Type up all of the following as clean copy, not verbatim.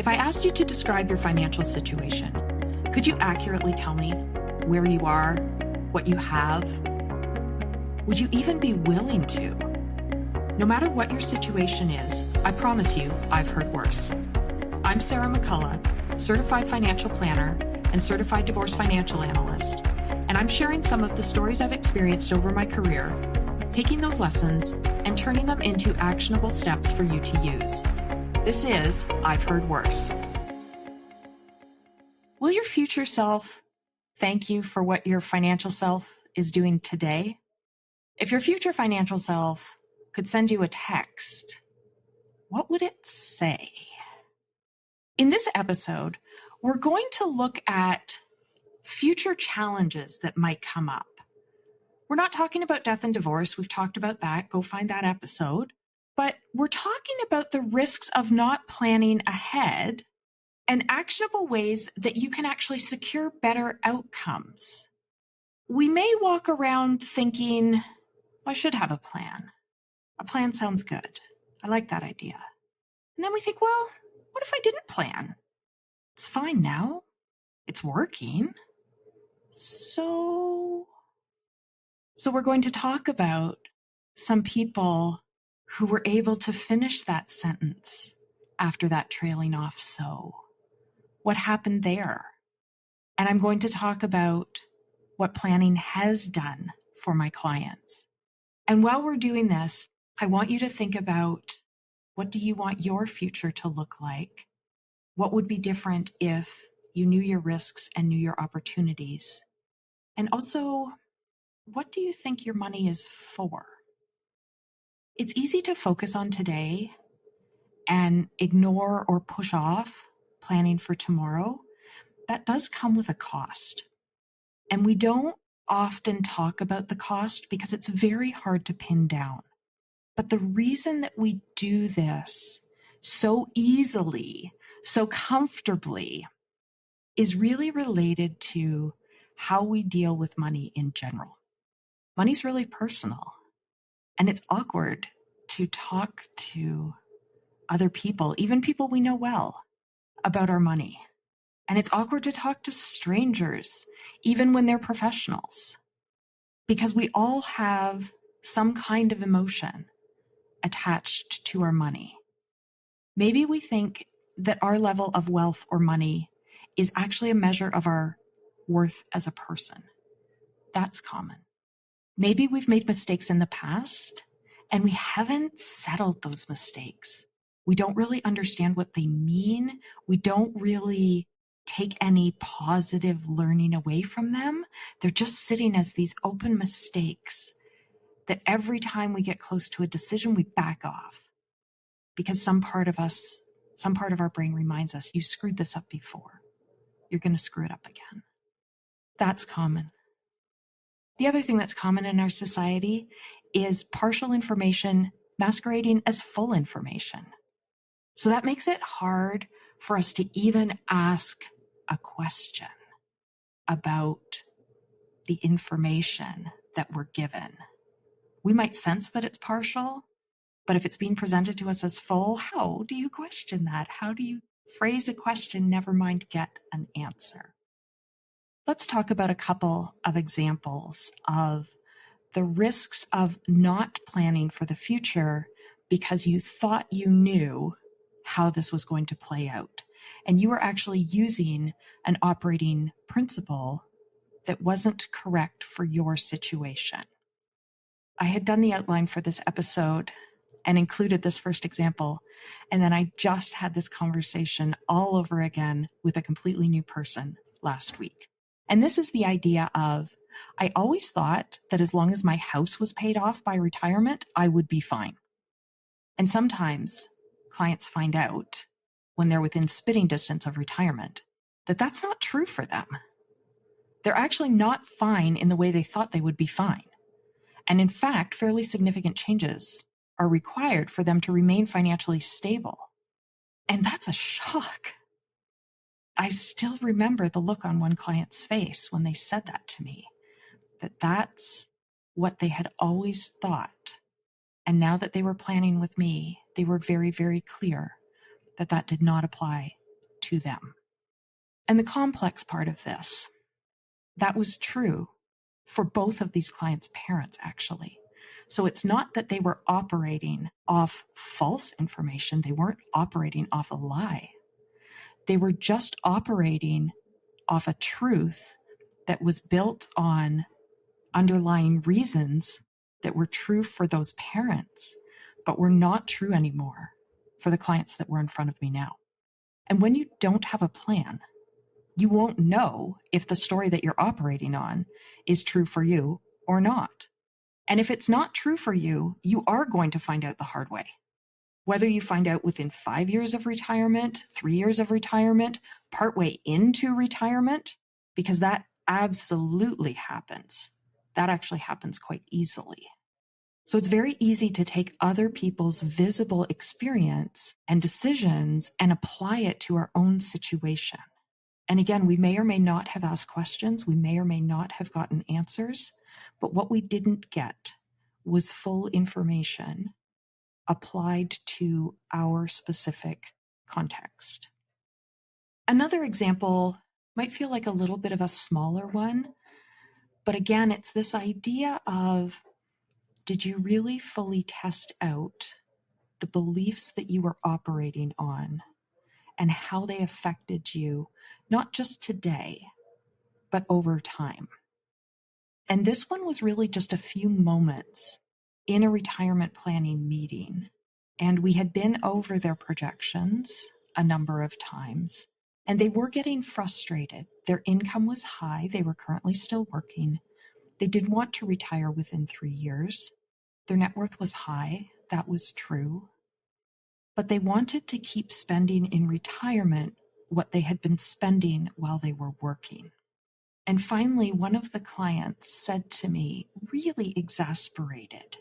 If I asked you to describe your financial situation, could you accurately tell me where you are, what you have? Would you even be willing to? No matter what your situation is, I promise you, I've heard worse. I'm Sara McCullough, certified financial planner and certified divorce financial analyst, and I'm sharing some of the stories I've experienced over my career, taking those lessons and turning them into actionable steps for you to use. This is I've Heard Worse. Will your future self thank you for what your financial self is doing today? If your future financial self could send you a text, what would it say? In this episode, we're going to look at future challenges that might come up. We're not talking about death and divorce. We've talked about that. Go find that episode. But we're talking about the risks of not planning ahead and actionable ways that you can actually secure better outcomes. We may walk around thinking, I should have a plan. A plan sounds good. I like that idea. And then we think, well, what if I didn't plan? It's fine now. It's working. So we're going to talk about some people who were able to finish that sentence after that trailing off so. What happened there? And I'm going to talk about what planning has done for my clients. And while we're doing this, I want you to think about, what do you want your future to look like? What would be different if you knew your risks and knew your opportunities? And also, what do you think your money is for? It's easy to focus on today and ignore or push off planning for tomorrow. That does come with a cost. And we don't often talk about the cost because it's very hard to pin down. But the reason that we do this so easily, so comfortably, is really related to how we deal with money in general. Money's really personal, and it's awkward to talk to other people, even people we know well, about our money. And it's awkward to talk to strangers, even when they're professionals, because we all have some kind of emotion attached to our money. Maybe we think that our level of wealth or money is actually a measure of our worth as a person. That's common. Maybe we've made mistakes in the past and we haven't settled those mistakes. We don't really understand what they mean. We don't really take any positive learning away from them. They're just sitting as these open mistakes that every time we get close to a decision, we back off because some part of our brain reminds us, you screwed this up before. You're going to screw it up again. That's common. The other thing that's common in our society is partial information masquerading as full information. So that makes it hard for us to even ask a question about the information that we're given. We might sense that it's partial, but if it's being presented to us as full, how do you question that? How do you phrase a question, never mind get an answer? Let's talk about a couple of examples of the risks of not planning for the future because you thought you knew how this was going to play out. And you were actually using an operating principle that wasn't correct for your situation. I had done the outline for this episode and included this first example, and then I just had this conversation all over again with a completely new person last week. And this is the idea of, I always thought that as long as my house was paid off by retirement, I would be fine. And sometimes clients find out when they're within spitting distance of retirement that that's not true for them. They're actually not fine in the way they thought they would be fine. And in fact, fairly significant changes are required for them to remain financially stable. And that's a shock. I still remember the look on one client's face when they said that to me, that that's what they had always thought. And now that they were planning with me, they were very, very clear that that did not apply to them. And the complex part of this, that was true for both of these clients' parents, actually. So it's not that they were operating off false information. They weren't operating off a lie. They were just operating off a truth that was built on underlying reasons that were true for those parents, but were not true anymore for the clients that were in front of me now. And when you don't have a plan, you won't know if the story that you're operating on is true for you or not. And if it's not true for you, you are going to find out the hard way. Whether you find out within 5 years of retirement, 3 years of retirement, partway into retirement, because that absolutely happens. That actually happens quite easily. So it's very easy to take other people's visible experience and decisions and apply it to our own situation. And again, we may or may not have asked questions. We may or may not have gotten answers. But what we didn't get was full information applied to our specific context. Another example might feel like a little bit of a smaller one. But again, it's this idea of, did you really fully test out the beliefs that you were operating on and how they affected you, not just today, but over time? And this one was really just a few moments in a retirement planning meeting. And we had been over their projections a number of times, and they were getting frustrated. Their income was high. They were currently still working. They did want to retire within 3 years. Their net worth was high. That was true. But they wanted to keep spending in retirement what they had been spending while they were working. And finally, one of the clients said to me, really exasperated,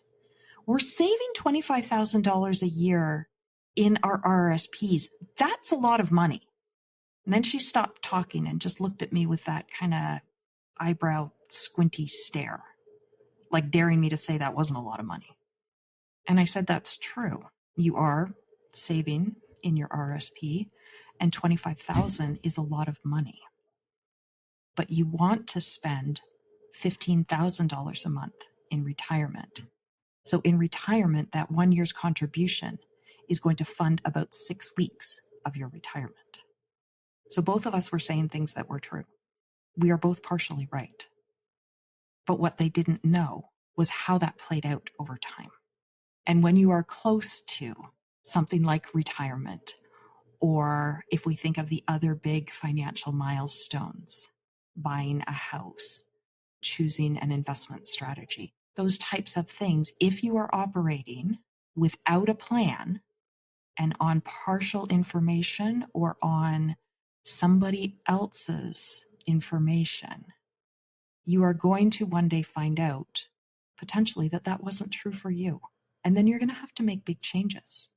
"We're saving $25,000 a year in our RRSPs. That's a lot of money." And then she stopped talking and just looked at me with that kind of eyebrow squinty stare, like daring me to say that wasn't a lot of money. And I said, that's true. You are saving in your RRSP, and $25,000 is a lot of money. But you want to spend $15,000 a month in retirement. So in retirement, that 1 year's contribution is going to fund about 6 weeks of your retirement. So both of us were saying things that were true. We are both partially right. But what they didn't know was how that played out over time. And when you are close to something like retirement, or if we think of the other big financial milestones, buying a house, choosing an investment strategy, those types of things, if you are operating without a plan and on partial information or on somebody else's information, you are going to one day find out potentially that that wasn't true for you. And then you're going to have to make big changes.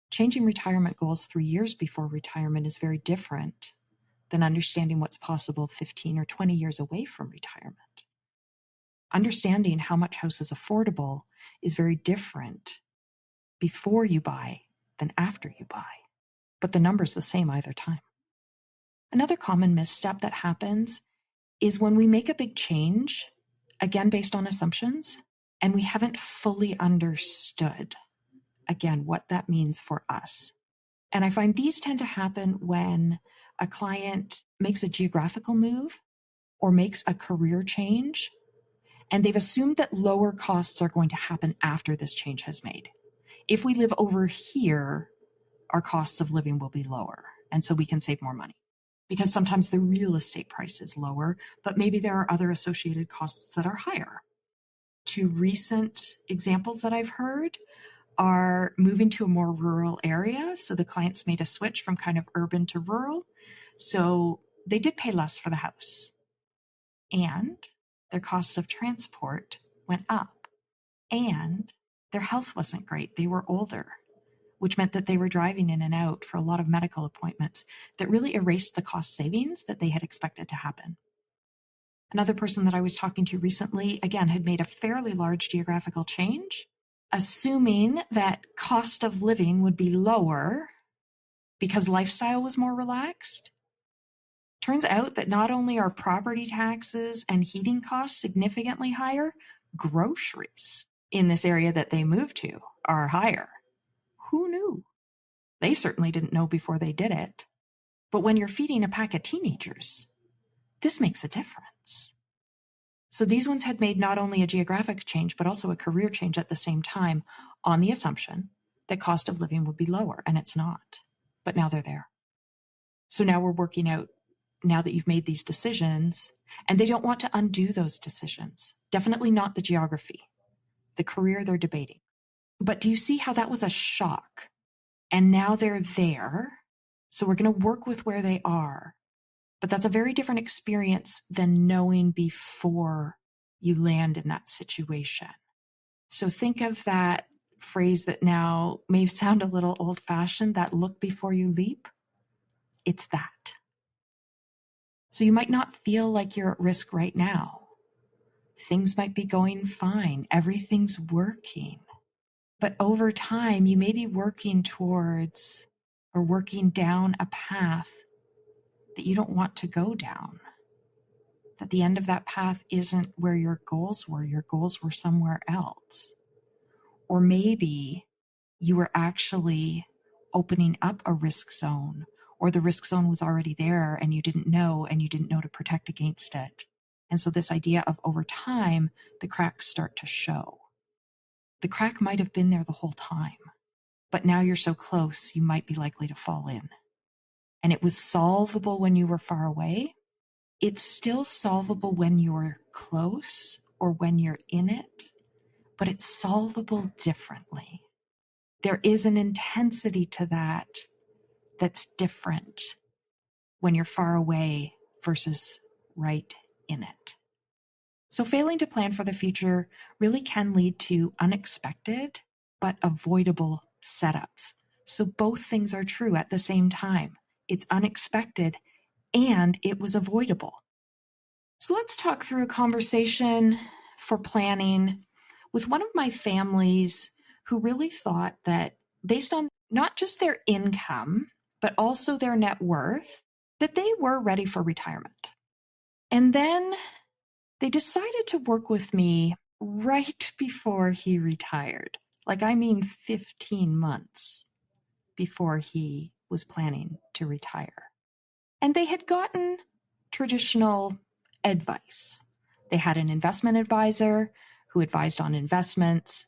Changing retirement goals 3 years before retirement is very different than understanding what's possible 15 or 20 years away from retirement. Understanding how much house is affordable is very different before you buy than after you buy. But the number's the same either time. Another common misstep that happens is when we make a big change, again based on assumptions, and we haven't fully understood, again, what that means for us. And I find these tend to happen when a client makes a geographical move or makes a career change, and they've assumed that lower costs are going to happen after this change has made. If we live over here, our costs of living will be lower, and so we can save more money. Because sometimes the real estate price is lower, but maybe there are other associated costs that are higher. 2 recent examples that I've heard are moving to a more rural area. So the clients made a switch from kind of urban to rural. So they did pay less for the house. And their costs of transport went up. And their health wasn't great. They were older, which meant that they were driving in and out for a lot of medical appointments that really erased the cost savings that they had expected to happen. Another person that I was talking to recently, again, had made a fairly large geographical change, assuming that cost of living would be lower because lifestyle was more relaxed. Turns out that not only are property taxes and heating costs significantly higher, groceries in this area that they moved to are higher. Who knew? They certainly didn't know before they did it. But when you're feeding a pack of teenagers, this makes a difference. So these ones had made not only a geographic change, but also a career change at the same time, on the assumption that cost of living would be lower, and it's not. But now they're there. So now we're working out, now that you've made these decisions, and they don't want to undo those decisions. Definitely not the geography. The career they're debating. But do you see how that was a shock? And now they're there. So we're going to work with where they are. But that's a very different experience than knowing before you land in that situation. So think of that phrase that now may sound a little old-fashioned, that look before you leap. It's that. So you might not feel like you're at risk right now. Things might be going fine. Everything's working. But over time, you may be working towards or working down a path that you don't want to go down. That the end of that path isn't where your goals were. Your goals were somewhere else. Or maybe you were actually opening up a risk zone, or the risk zone was already there and you didn't know to protect against it. And so this idea of over time, the cracks start to show. The crack might have been there the whole time, but now you're so close, you might be likely to fall in. And it was solvable when you were far away. It's still solvable when you're close or when you're in it, but it's solvable differently. There is an intensity to that that's different when you're far away versus right in it. So failing to plan for the future really can lead to unexpected but avoidable setups. So both things are true at the same time. It's unexpected and it was avoidable. So let's talk through a conversation for planning with one of my families who really thought that based on not just their income, but also their net worth, that they were ready for retirement. And then they decided to work with me right before he retired. 15 months before he was planning to retire. And they had gotten traditional advice. They had an investment advisor who advised on investments.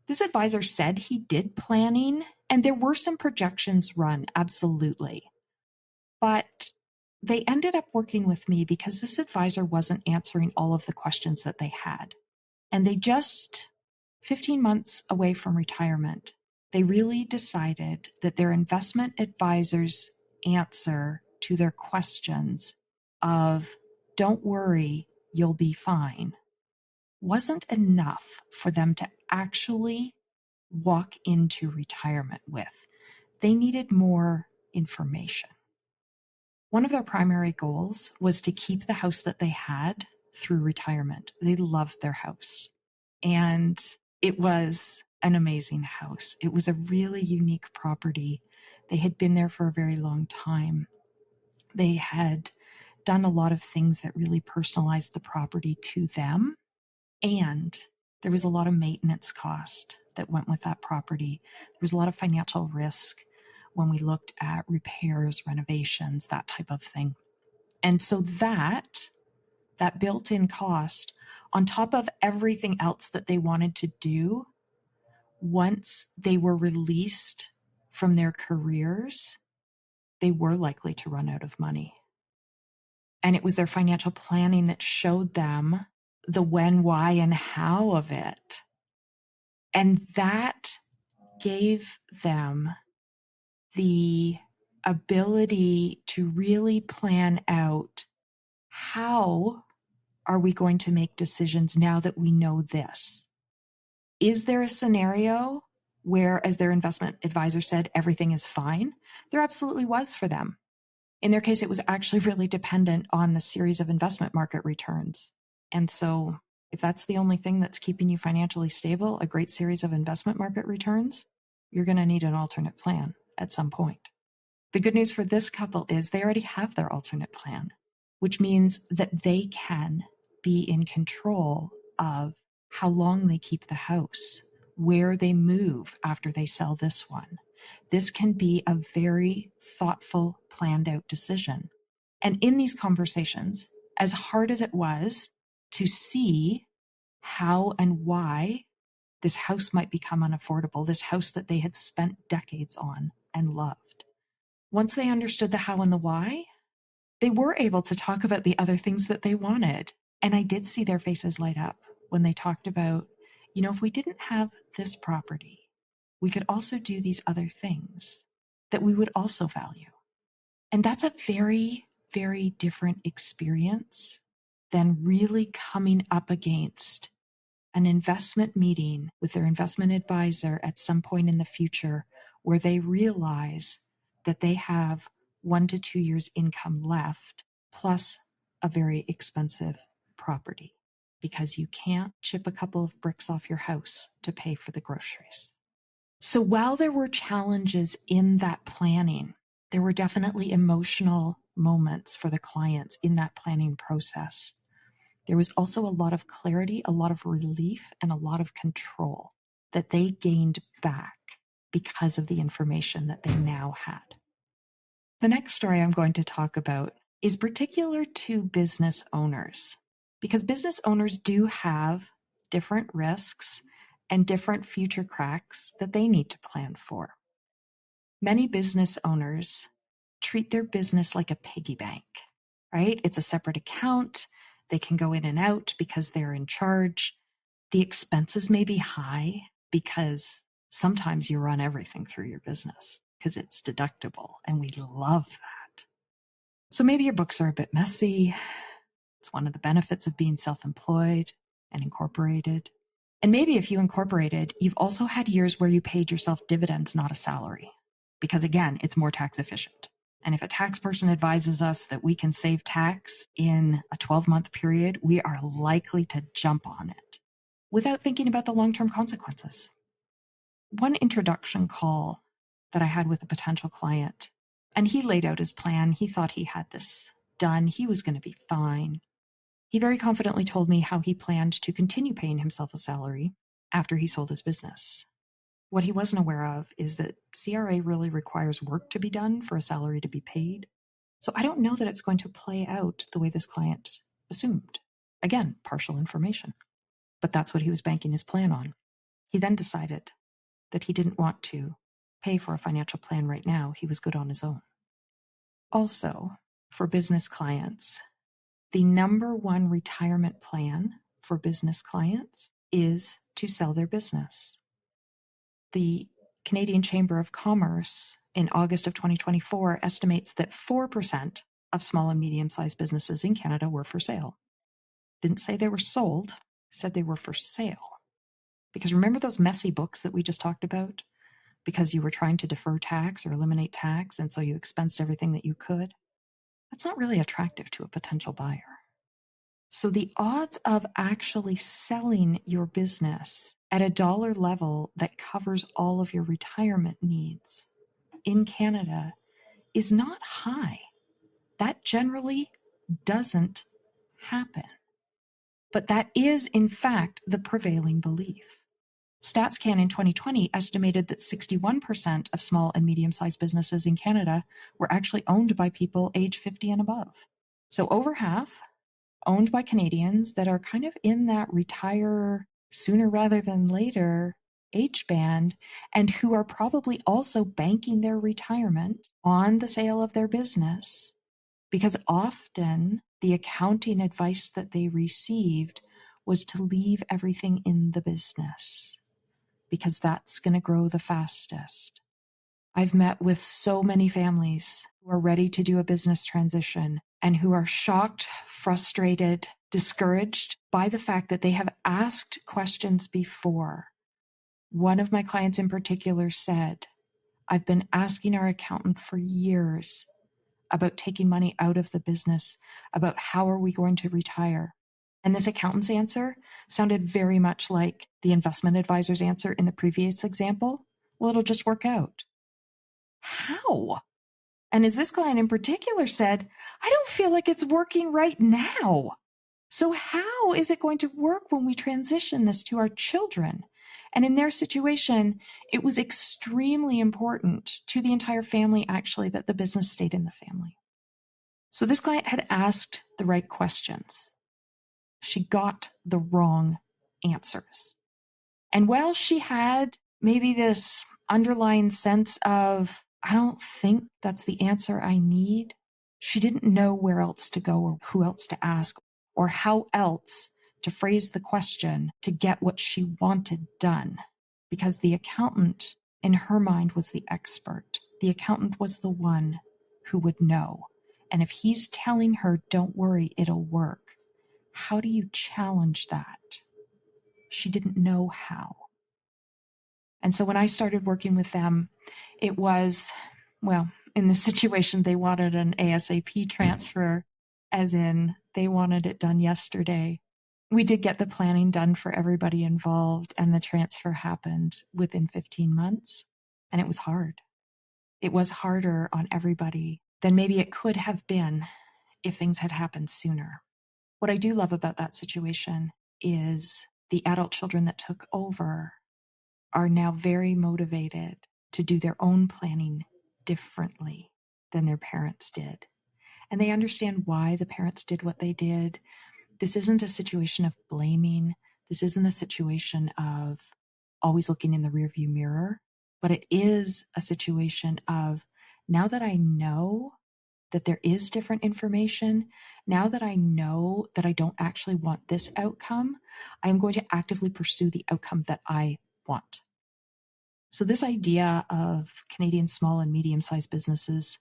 This advisor said he did planning, and there were some projections run, absolutely. But they ended up working with me because this advisor wasn't answering all of the questions that they had. And they just, 15 months away from retirement, they really decided that their investment advisor's answer to their questions of, don't worry, you'll be fine, wasn't enough for them to actually walk into retirement with. They needed more information. One of their primary goals was to keep the house that they had through retirement. They loved their house. And it was an amazing house. It was a really unique property. They had been there for a very long time. They had done a lot of things that really personalized the property to them. And there was a lot of maintenance cost that went with that property. There was a lot of financial risk when we looked at repairs, renovations, that type of thing. And so that built-in cost, on top of everything else that they wanted to do, once they were released from their careers, they were likely to run out of money. And it was their financial planning that showed them the when, why, and how of it. And that gave them the ability to really plan out, how are we going to make decisions now that we know this? Is there a scenario where, as their investment advisor said, everything is fine? There absolutely was for them. In their case, it was actually really dependent on the series of investment market returns. And so if that's the only thing that's keeping you financially stable, a great series of investment market returns, you're going to need an alternate plan at some point. The good news for this couple is they already have their alternate plan, which means that they can be in control of how long they keep the house, where they move after they sell this one. This can be a very thoughtful, planned out decision. And in these conversations, as hard as it was to see how and why this house might become unaffordable, this house that they had spent decades on and loved, once they understood the how and the why, they were able to talk about the other things that they wanted. And I did see their faces light up when they talked about, if we didn't have this property, we could also do these other things that we would also value. And that's a very, very different experience than really coming up against an investment meeting with their investment advisor at some point in the future where they realize that they have 1 to 2 years income left, plus a very expensive property, because you can't chip a couple of bricks off your house to pay for the groceries. So while there were challenges in that planning, there were definitely emotional moments for the clients in that planning process. There was also a lot of clarity, a lot of relief, and a lot of control that they gained back because of the information that they now had. The next story I'm going to talk about is particular to business owners, because business owners do have different risks and different future cracks that they need to plan for. Many business owners treat their business like a piggy bank, right? It's a separate account. They can go in and out because they're in charge. The expenses may be high because sometimes you run everything through your business because it's deductible, and we love that. So maybe your books are a bit messy. It's one of the benefits of being self-employed and incorporated. And maybe if you incorporated, you've also had years where you paid yourself dividends, not a salary, because again, it's more tax efficient. And if a tax person advises us that we can save tax in a 12-month period, we are likely to jump on it without thinking about the long-term consequences. One introduction call that I had with a potential client, and he laid out his plan. He thought he had this done. He was going to be fine. He very confidently told me how he planned to continue paying himself a salary after he sold his business. What he wasn't aware of is that CRA really requires work to be done for a salary to be paid. So I don't know that it's going to play out the way this client assumed. Again, partial information. But that's what he was banking his plan on. He then decided that he didn't want to pay for a financial plan right now. He was good on his own. Also, for business clients, the number one retirement plan for business clients is to sell their business. The Canadian Chamber of Commerce in August of 2024 estimates that 4% of small and medium-sized businesses in Canada were for sale. Didn't say they were sold, said they were for sale. Because remember those messy books that we just talked about? Because you were trying to defer tax or eliminate tax, and so you expensed everything that you could? That's not really attractive to a potential buyer. So the odds of actually selling your business at a dollar level that covers all of your retirement needs in Canada is not high. That generally doesn't happen. But that is, in fact, the prevailing belief. StatsCan in 2020 estimated that 61% of small and medium-sized businesses in Canada were actually owned by people age 50 and above. So over half owned by Canadians that are kind of in that retire sooner rather than later age band, and who are probably also banking their retirement on the sale of their business, because often the accounting advice that they received was to leave everything in the business because that's going to grow the fastest. I've met with so many families who are ready to do a business transition and who are shocked, frustrated, discouraged by the fact that they have asked questions before. One of my clients in particular said, I've been asking our accountant for years about taking money out of the business, about how are we going to retire. And this accountant's answer sounded very much like the investment advisor's answer in the previous example. Well, it'll just work out. How? And as this client in particular said, I don't feel like it's working right now. So how is it going to work when we transition this to our children? And in their situation, it was extremely important to the entire family, actually, that the business stayed in the family. So this client had asked the right questions. She got the wrong answers. And while she had maybe this underlying sense of, I don't think that's the answer I need, she didn't know where else to go or who else to ask or how else to phrase the question to get what she wanted done. Because the accountant, in her mind, was the expert. The accountant was the one who would know. And if he's telling her, don't worry, it'll work, how do you challenge that? She didn't know how. And so when I started working with them, it was, well, in this situation, they wanted an ASAP transfer, as in they wanted it done yesterday. We did get the planning done for everybody involved, and the transfer happened within 15 months. And it was hard. It was harder on everybody than maybe it could have been if things had happened sooner. What I do love about that situation is the adult children that took over are now very motivated to do their own planning differently than their parents did. And they understand why the parents did what they did. This isn't a situation of blaming. This isn't a situation of always looking in the rearview mirror, but it is a situation of, now that I know that there is different information, now that I know that I don't actually want this outcome, I am going to actively pursue the outcome that I want. So this idea of Canadian small and medium-sized businesses,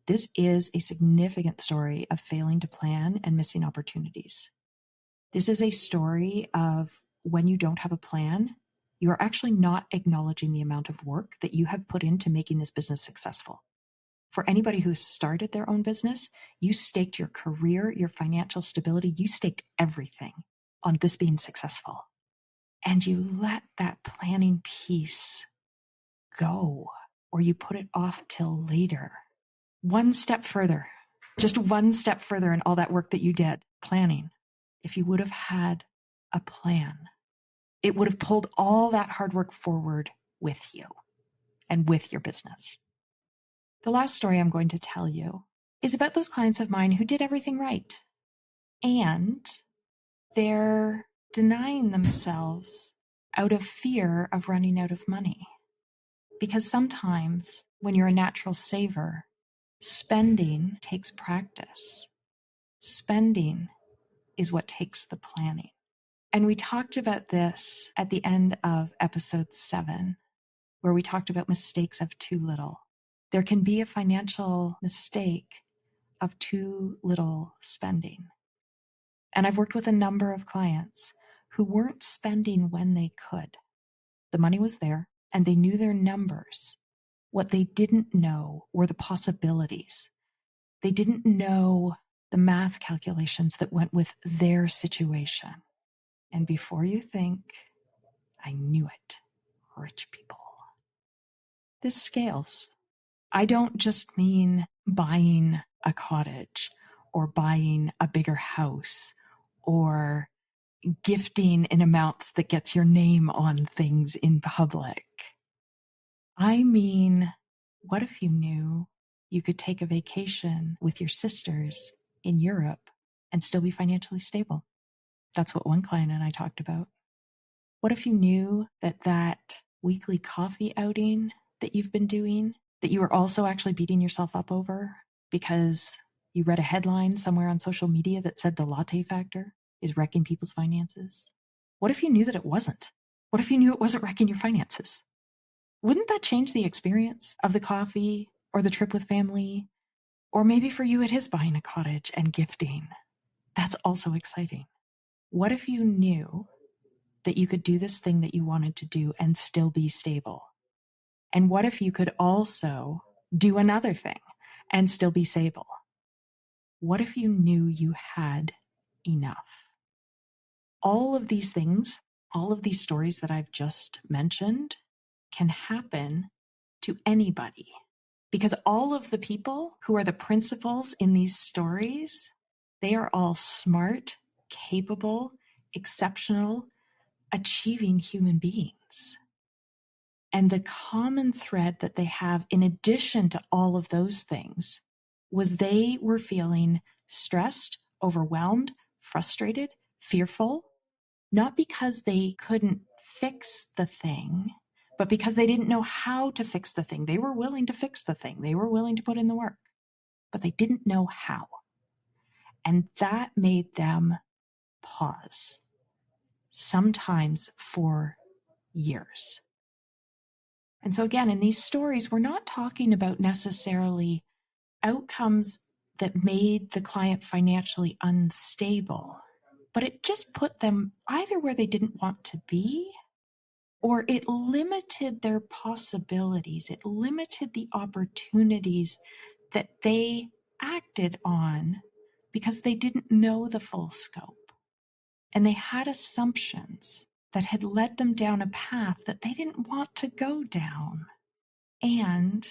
this is a significant story of failing to plan and missing opportunities. This is a story of when you don't have a plan, you are actually not acknowledging the amount of work that you have put into making this business successful. For anybody who's started their own business, you staked your career, your financial stability, you staked everything on this being successful. And you let that planning piece go, or you put it off till later. One step further, just one step further in all that work that you did, planning. If you would have had a plan, it would have pulled all that hard work forward with you and with your business. The last story I'm going to tell you is about those clients of mine who did everything right. And they're denying themselves out of fear of running out of money. Because sometimes when you're a natural saver, spending takes practice. Spending is what takes the planning. And we talked about this at the end of episode 7, where we talked about mistakes of too little. There can be a financial mistake of too little spending. And I've worked with a number of clients who weren't spending when they could. The money was there and they knew their numbers. What they didn't know were the possibilities. They didn't know the math calculations that went with their situation. And before you think, I knew it, rich people. This scales. I don't just mean buying a cottage or buying a bigger house or gifting in amounts that gets your name on things in public. I mean, what if you knew you could take a vacation with your sisters in Europe and still be financially stable? That's what one client and I talked about. What if you knew that that weekly coffee outing that you've been doing, that you were also actually beating yourself up over because you read a headline somewhere on social media that said the latte factor is wrecking people's finances? What if you knew that it wasn't? What if you knew it wasn't wrecking your finances? Wouldn't that change the experience of the coffee or the trip with family? Or maybe for you it is buying a cottage and gifting. That's also exciting. What if you knew that you could do this thing that you wanted to do and still be stable? And what if you could also do another thing and still be stable? What if you knew you had enough? All of these things, all of these stories that I've just mentioned can happen to anybody. Because all of the people who are the principals in these stories, they are all smart, capable, exceptional, achieving human beings. And the common thread that they have, in addition to all of those things, was they were feeling stressed, overwhelmed, frustrated, fearful, not because they couldn't fix the thing, but because they didn't know how to fix the thing. They were willing to fix the thing. They were willing to put in the work, but they didn't know how. And that made them pause, sometimes for years. And so again, in these stories, we're not talking about necessarily outcomes that made the client financially unstable, but it just put them either where they didn't want to be, or it limited their possibilities. It limited the opportunities that they acted on because they didn't know the full scope. And they had assumptions that had led them down a path that they didn't want to go down. And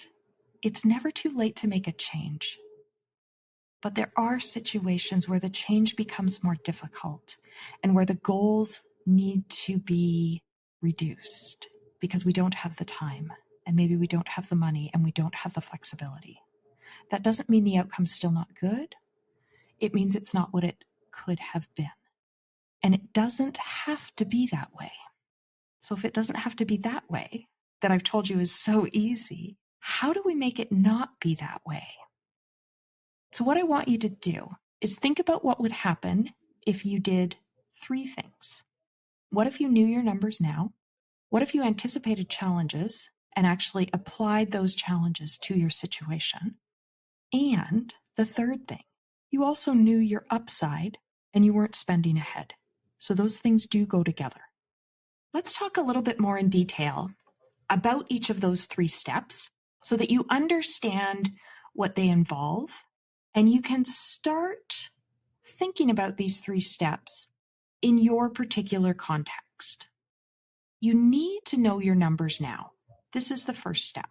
it's never too late to make a change. But there are situations where the change becomes more difficult and where the goals need to be reduced because we don't have the time, and maybe we don't have the money, and we don't have the flexibility. That doesn't mean the outcome's still not good. It means it's not what it could have been. And it doesn't have to be that way. So if it doesn't have to be that way, that I've told you is so easy, how do we make it not be that way? So what I want you to do is think about what would happen if you did 3 things. What if you knew your numbers now? What if you anticipated challenges and actually applied those challenges to your situation? And the third thing, you also knew your upside and you weren't spending ahead. So those things do go together. Let's talk a little bit more in detail about each of those 3 steps so that you understand what they involve and you can start thinking about these 3 steps in your particular context. You need to know your numbers now. This is the first step.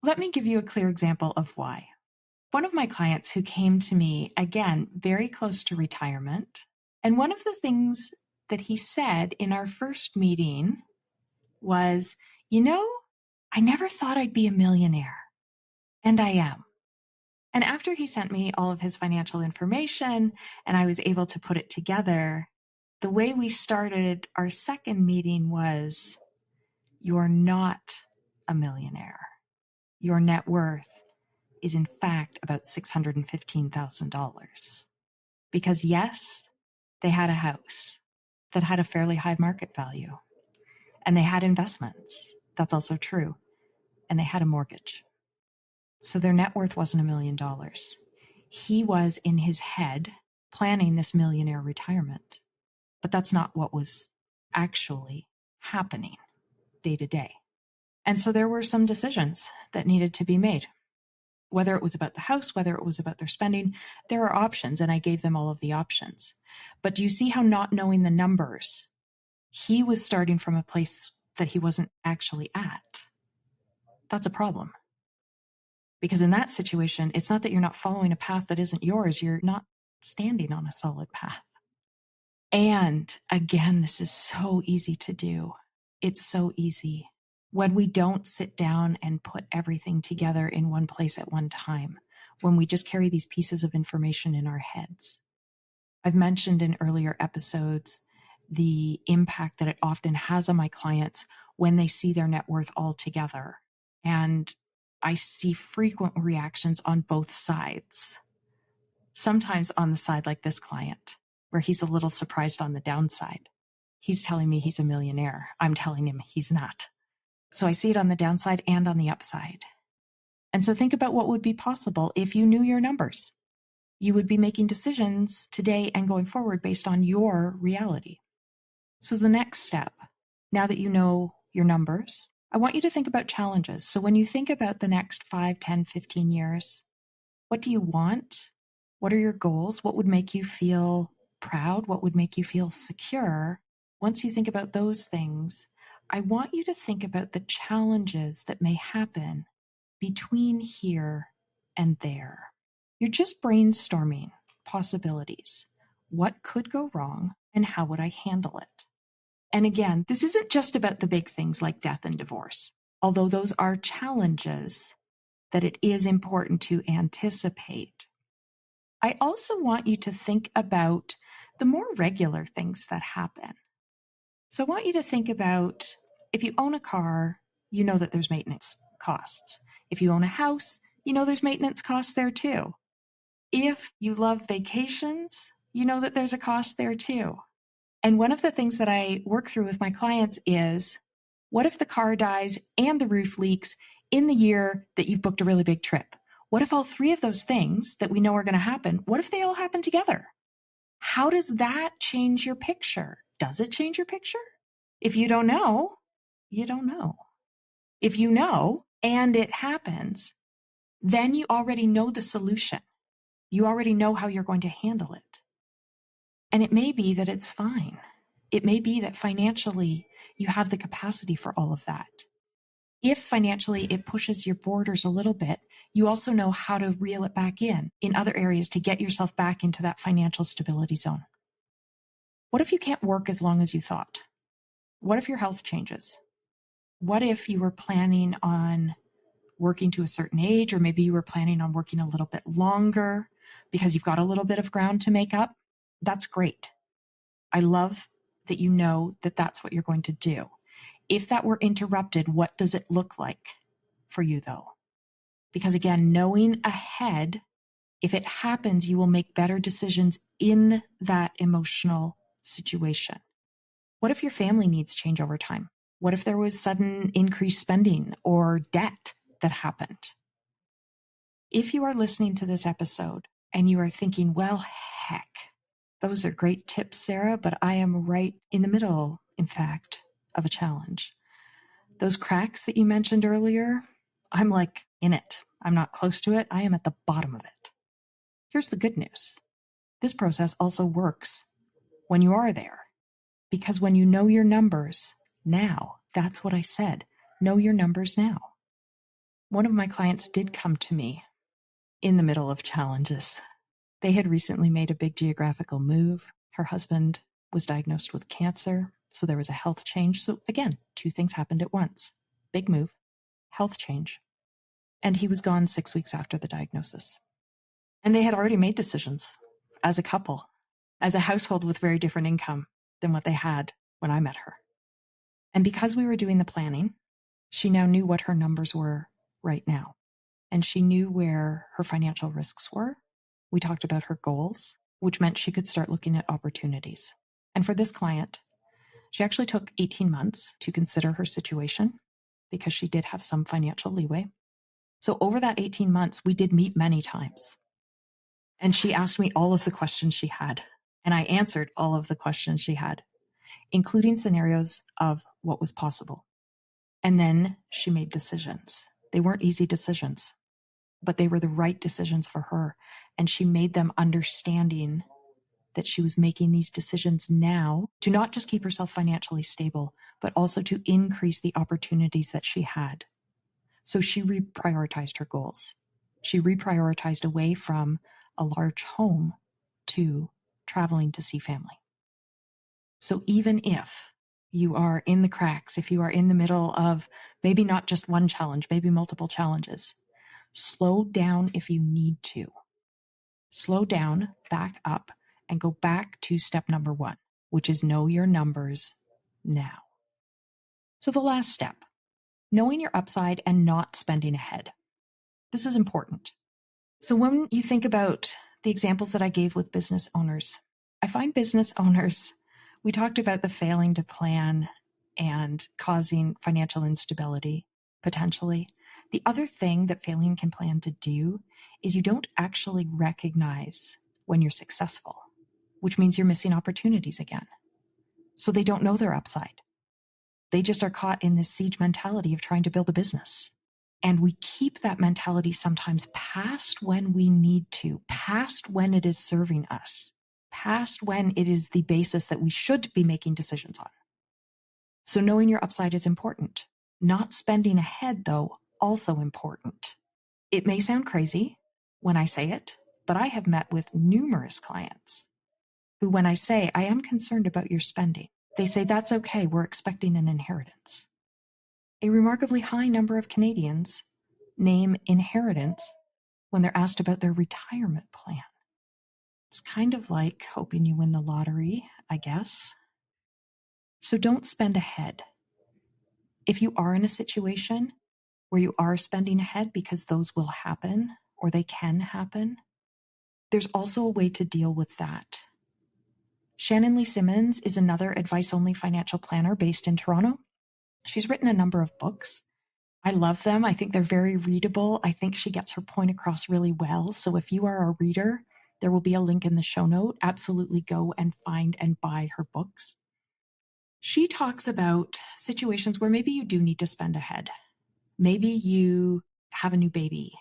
Let me give you a clear example of why. One of my clients who came to me, again, very close to retirement, and one of the things that he said in our first meeting was, I never thought I'd be a millionaire, and I am. And after he sent me all of his financial information and I was able to put it together, the way we started our second meeting was, you're not a millionaire. Your net worth is in fact about $615,000. Because yes, they had a house that had a fairly high market value. And they had investments. That's also true. And they had a mortgage. So their net worth wasn't $1 million. He was in his head planning this millionaire retirement. But that's not what was actually happening day to day. And so there were some decisions that needed to be made. Whether it was about the house, whether it was about their spending, there are options, and I gave them all of the options. But do you see how, not knowing the numbers, he was starting from a place that he wasn't actually at? That's a problem. Because in that situation, it's not that you're not following a path that isn't yours, you're not standing on a solid path. And again, this is so easy to do. It's so easy when we don't sit down and put everything together in one place at one time, when we just carry these pieces of information in our heads. I've mentioned in earlier episodes the impact that it often has on my clients when they see their net worth all together. And I see frequent reactions on both sides. Sometimes on the side like this client, where he's a little surprised on the downside. He's telling me he's a millionaire. I'm telling him he's not. So I see it on the downside and on the upside. And so think about what would be possible if you knew your numbers. You would be making decisions today and going forward based on your reality. So the next step, now that you know your numbers, I want you to think about challenges. So when you think about the next 5, 10, 15 years, what do you want? What are your goals? What would make you feel proud? What would make you feel secure? Once you think about those things, I want you to think about the challenges that may happen between here and there. You're just brainstorming possibilities. What could go wrong and how would I handle it? And again, this isn't just about the big things like death and divorce, although those are challenges that it is important to anticipate. I also want you to think about the more regular things that happen. So I want you to think about, if you own a car, you know that there's maintenance costs. If you own a house, you know there's maintenance costs there too. If you love vacations, you know that there's a cost there too. And one of the things that I work through with my clients is, what if the car dies and the roof leaks in the year that you've booked a really big trip? What if all three of those things that we know are going to happen, what if they all happen together? How does that change your picture? Does it change your picture? If you don't know, you don't know. If you know and it happens, then you already know the solution. You already know how you're going to handle it. And it may be that it's fine. It may be that financially you have the capacity for all of that. If financially it pushes your borders a little bit, you also know how to reel it back in other areas to get yourself back into that financial stability zone. What if you can't work as long as you thought? What if your health changes? What if you were planning on working to a certain age, or maybe you were planning on working a little bit longer because you've got a little bit of ground to make up? That's great. I love that you know that that's what you're going to do. If that were interrupted, what does it look like for you though? Because again, knowing ahead, if it happens, you will make better decisions in that emotional situation. What if your family needs change over time? What if there was sudden increased spending or debt that happened? If you are listening to this episode and you are thinking, well, heck, those are great tips, Sarah, but I am right in the middle, in fact, of a challenge. Those cracks that you mentioned earlier, I'm like in it. I'm not close to it. I am at the bottom of it. Here's the good news. This process also works when you are there, because when you know your numbers now, that's what I said, know your numbers now. One of my clients did come to me in the middle of challenges. They had recently made a big geographical move. Her husband was diagnosed with cancer, so there was a health change. So again, two things happened at once. Big move, health change. And he was gone 6 weeks after the diagnosis. And they had already made decisions as a couple, as a household with very different income than what they had when I met her. And because we were doing the planning, she now knew what her numbers were right now. And she knew where her financial risks were. We talked about her goals, which meant she could start looking at opportunities. And for this client, she actually took 18 months to consider her situation because she did have some financial leeway. So over that 18 months, we did meet many times. And she asked me all of the questions she had. And I answered all of the questions she had, including scenarios of what was possible. And then she made decisions. They weren't easy decisions, but they were the right decisions for her. And she made them understanding that she was making these decisions now to not just keep herself financially stable, but also to increase the opportunities that she had. So she reprioritized her goals. She reprioritized away from a large home to traveling to see family. So even if you are in the cracks, if you are in the middle of maybe not just one challenge, maybe multiple challenges, slow down if you need to. Slow down, back up, and go back to step number 1, which is know your numbers now. So the last step, knowing your upside and not spending ahead. This is important. So when you think about the examples that I gave with business owners, I find business owners, we talked about the failing to plan and causing financial instability, potentially. The other thing that failing can plan to do is you don't actually recognize when you're successful, which means you're missing opportunities again. So they don't know their upside. They just are caught in this siege mentality of trying to build a business. And we keep that mentality sometimes past when we need to, past when it is serving us, past when it is the basis that we should be making decisions on. So knowing your upside is important. Not spending ahead, though, also important. It may sound crazy when I say it, but I have met with numerous clients who, when I say, I am concerned about your spending, they say, that's okay, we're expecting an inheritance. A remarkably high number of Canadians name inheritance when they're asked about their retirement plan. It's kind of like hoping you win the lottery, I guess. So don't spend ahead. If you are in a situation where you are spending ahead, because those will happen or they can happen, there's also a way to deal with that. Shannon Lee Simmons is another advice-only financial planner based in Toronto. She's written a number of books. I love them. I think they're very readable. I think she gets her point across really well. So if you are a reader, there will be a link in the show note. Absolutely go and find and buy her books. She talks about situations where maybe you do need to spend ahead. Maybe you have a new baby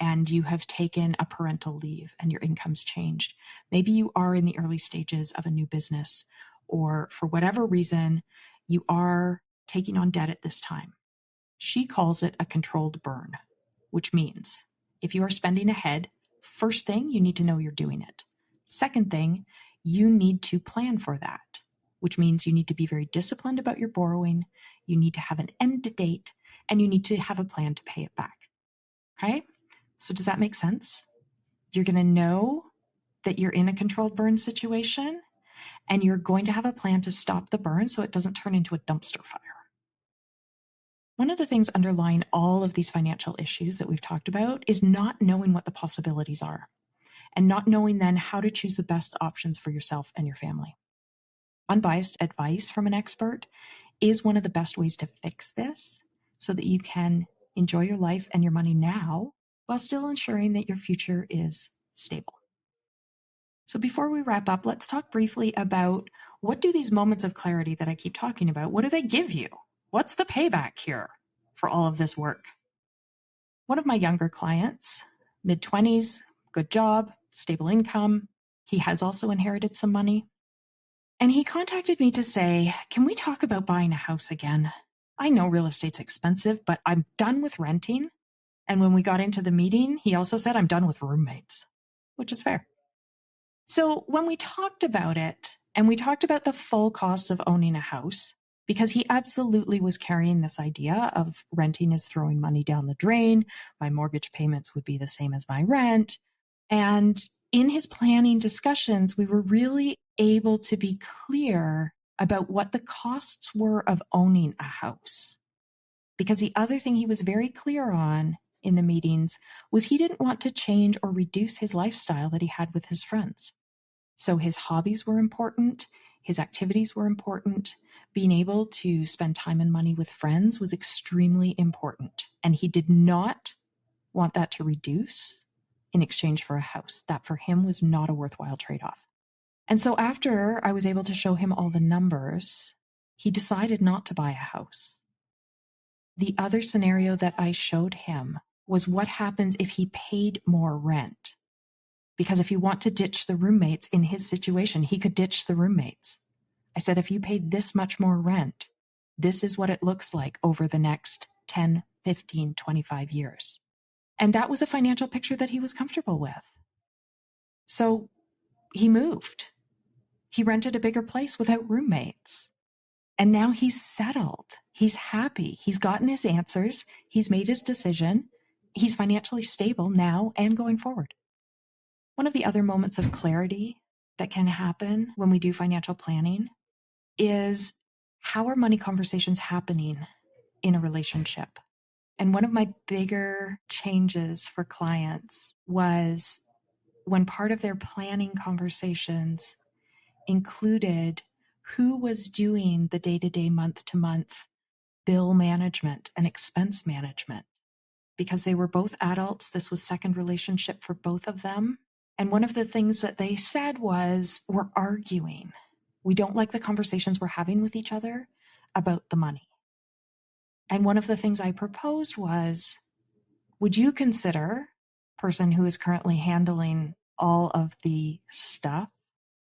and you have taken a parental leave and your income's changed. Maybe you are in the early stages of a new business, or for whatever reason, you are taking on debt at this time. She calls it a controlled burn, which means if you are spending ahead, first thing, you need to know you're doing it. Second thing, you need to plan for that, which means you need to be very disciplined about your borrowing. You need to have an end date, and you need to have a plan to pay it back. Okay? So does that make sense? You're going to know that you're in a controlled burn situation, and you're going to have a plan to stop the burn so it doesn't turn into a dumpster fire. One of the things underlying all of these financial issues that we've talked about is not knowing what the possibilities are, and not knowing then how to choose the best options for yourself and your family. Unbiased advice from an expert is one of the best ways to fix this so that you can enjoy your life and your money now while still ensuring that your future is stable. So before we wrap up, let's talk briefly about what do these moments of clarity that I keep talking about, what do they give you? What's the payback here for all of this work? One of my younger clients, mid-20s, good job, stable income. He has also inherited some money. And he contacted me to say, can we talk about buying a house again? I know real estate's expensive, but I'm done with renting. And when we got into the meeting, he also said, I'm done with roommates, which is fair. So when we talked about it, and we talked about the full cost of owning a house, because he absolutely was carrying this idea of renting is throwing money down the drain, my mortgage payments would be the same as my rent. And in his planning discussions, we were really able to be clear about what the costs were of owning a house. Because the other thing he was very clear on in the meetings was he didn't want to change or reduce his lifestyle that he had with his friends. So his hobbies were important, his activities were important, being able to spend time and money with friends was extremely important. And he did not want that to reduce in exchange for a house. That for him was not a worthwhile trade-off. And so after I was able to show him all the numbers, he decided not to buy a house. The other scenario that I showed him was what happens if he paid more rent. Because if you want to ditch the roommates in his situation, he could ditch the roommates. I said, if you paid this much more rent, this is what it looks like over the next 10, 15, 25 years. And that was a financial picture that he was comfortable with. So he moved. He rented a bigger place without roommates. And now he's settled. He's happy. He's gotten his answers. He's made his decision. He's financially stable now and going forward. One of the other moments of clarity that can happen when we do financial planning is how are money conversations happening in a relationship? And one of my bigger changes for clients was when part of their planning conversations included who was doing the day-to-day, month-to-month bill management and expense management. Because they were both adults, this was second relationship for both of them. And one of the things that they said was, we're arguing. We don't like the conversations we're having with each other about the money. And one of the things I proposed was, would you consider, person who is currently handling all of the stuff,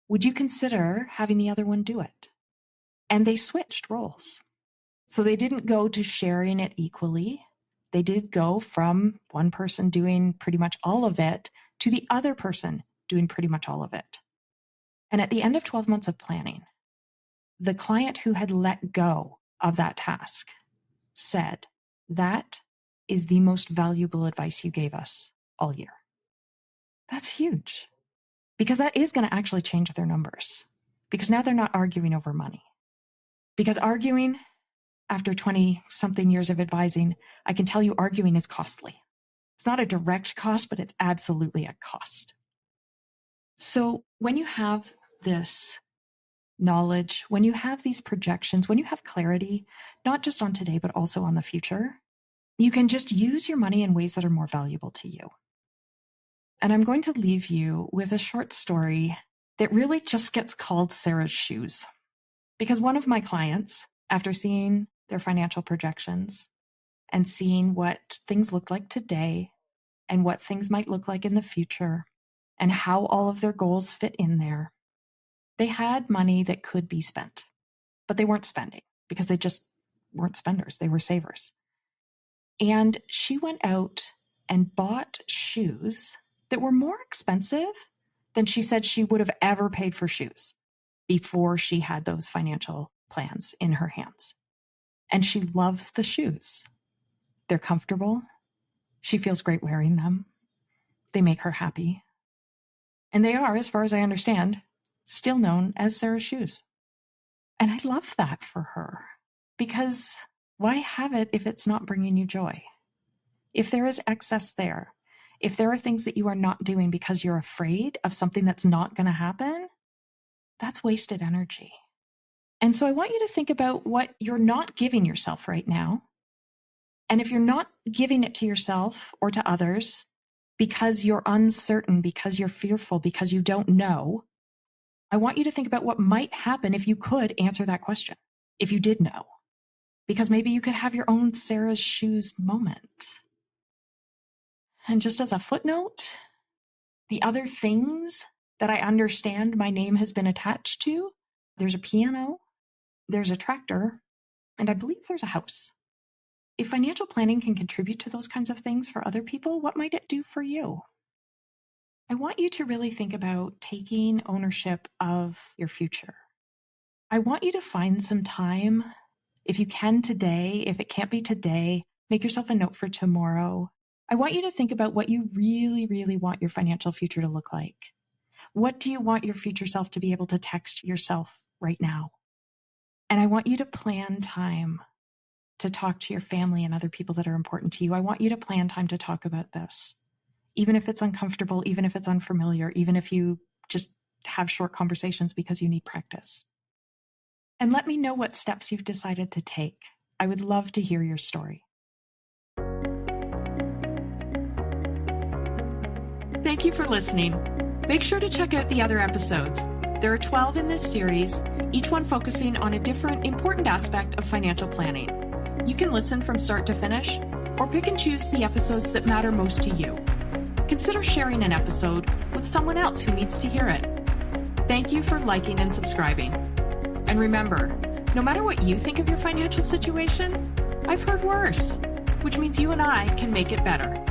would you consider having the other one do it? And they switched roles. So they didn't go to sharing it equally. they did go from one person doing pretty much all of it to the other person doing pretty much all of it. And at the end of 12 months of planning, the client who had let go of that task said, "That is the most valuable advice you gave us all year." That's huge, because that is going to actually change their numbers, because now they're not arguing over money. Because arguing, after 20-something years of advising, I can tell you arguing is costly. It's not a direct cost, but it's absolutely a cost. So when you have this knowledge, when you have these projections, when you have clarity, not just on today, but also on the future, you can just use your money in ways that are more valuable to you. And I'm going to leave you with a short story that really just gets called Sara's shoes. Because one of my clients, after seeing their financial projections and seeing what things look like today and what things might look like in the future and how all of their goals fit in there, they had money that could be spent, but they weren't spending because they just weren't spenders. They were savers. And she went out and bought shoes that were more expensive than she said she would have ever paid for shoes before she had those financial plans in her hands. And she loves the shoes. They're comfortable. She feels great wearing them. They make her happy. And they are, as far as I understand, still known as Sara's shoes. And I love that for her, because why have it if it's not bringing you joy? If there is excess there, if there are things that you are not doing because you're afraid of something that's not going to happen, that's wasted energy. And so I want you to think about what you're not giving yourself right now. And if you're not giving it to yourself or to others because you're uncertain, because you're fearful, because you don't know, I want you to think about what might happen if you could answer that question, if you did know. Because maybe you could have your own Sara's shoes moment. And just as a footnote, the other things that I understand my name has been attached to, there's a piano, there's a tractor, and I believe there's a house. If financial planning can contribute to those kinds of things for other people, what might it do for you? I want you to really think about taking ownership of your future. I want you to find some time, if you can today, if it can't be today, make yourself a note for tomorrow. I want you to think about what you really, really want your financial future to look like. What do you want your future self to be able to text yourself right now? And I want you to plan time to talk to your family and other people that are important to you. I want you to plan time to talk about this. Even if it's uncomfortable, even if it's unfamiliar, even if you just have short conversations because you need practice. And let me know what steps you've decided to take. I would love to hear your story. Thank you for listening. Make sure to check out the other episodes. There are 12 in this series, each one focusing on a different important aspect of financial planning. You can listen from start to finish, or pick and choose the episodes that matter most to you. Consider sharing an episode with someone else who needs to hear it. Thank you for liking and subscribing. And remember, no matter what you think of your financial situation, I've heard worse, which means you and I can make it better.